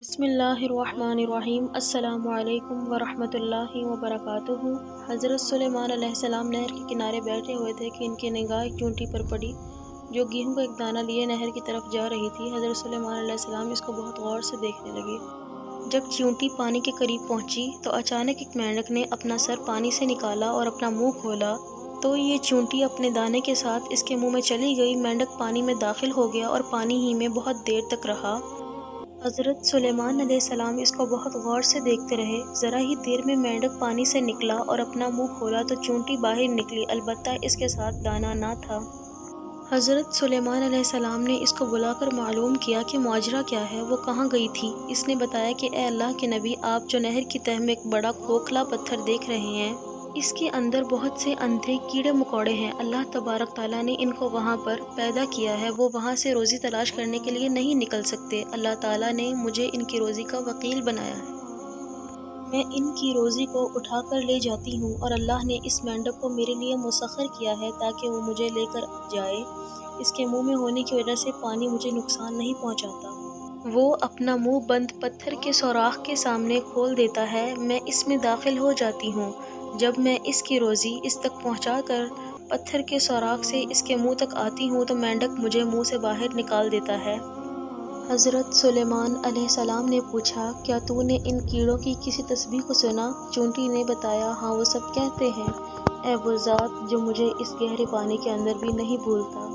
بسم اللہ الرحمن الرحیم۔ السلام علیکم ورحمۃ اللہ وبرکاتہ۔ حضرت سلیمان علیہ السلام نہر کے کنارے بیٹھے ہوئے تھے کہ ان کی نگاہ ایک چونٹی پر پڑی جو گیہوں کا ایک دانہ لیے نہر کی طرف جا رہی تھی۔ حضرت سلیمان علیہ السلام اس کو بہت غور سے دیکھنے لگے۔ جب چونٹی پانی کے قریب پہنچی تو اچانک ایک مینڈک نے اپنا سر پانی سے نکالا اور اپنا منہ کھولا تو یہ چونٹی اپنے دانے کے ساتھ اس کے منہ میں چلی گئی۔ مینڈک پانی میں داخل ہو گیا اور پانی ہی میں بہت دیر تک رہا۔ حضرت سلیمان علیہ السلام اس کو بہت غور سے دیکھتے رہے۔ ذرا ہی دیر میں مینڈک پانی سے نکلا اور اپنا منہ کھولا تو چونٹی باہر نکلی، البتہ اس کے ساتھ دانہ نہ تھا۔ حضرت سلیمان علیہ السلام نے اس کو بلا کر معلوم کیا کہ ماجرا کیا ہے، وہ کہاں گئی تھی۔ اس نے بتایا کہ اے اللہ کے نبی، آپ جو نہر کی تہہ میں ایک بڑا کھوکھلا پتھر دیکھ رہے ہیں، اس کے اندر بہت سے اندھے کیڑے مکوڑے ہیں۔ اللہ تبارک تعالیٰ نے ان کو وہاں پر پیدا کیا ہے، وہ وہاں سے روزی تلاش کرنے کے لیے نہیں نکل سکتے۔ اللہ تعالیٰ نے مجھے ان کی روزی کا وکیل بنایا ہے، میں ان کی روزی کو اٹھا کر لے جاتی ہوں، اور اللہ نے اس مینڈک کو میرے لیے مسخر کیا ہے تاکہ وہ مجھے لے کر جائے۔ اس کے منہ میں ہونے کی وجہ سے پانی مجھے نقصان نہیں پہنچاتا۔ وہ اپنا منہ بند پتھر کے سوراخ کے سامنے کھول دیتا ہے، میں اس میں داخل ہو جاتی ہوں۔ جب میں اس کی روزی اس تک پہنچا کر پتھر کے سوراخ سے اس کے منہ تک آتی ہوں تو مینڈک مجھے منہ سے باہر نکال دیتا ہے۔ حضرت سلیمان علیہ السلام نے پوچھا، کیا تو نے ان کیڑوں کی کسی تسبیح کو سنا؟ چونٹی نے بتایا، ہاں، وہ سب کہتے ہیں، اے وہ ذات جو مجھے اس گہرے پانی کے اندر بھی نہیں بھولتا۔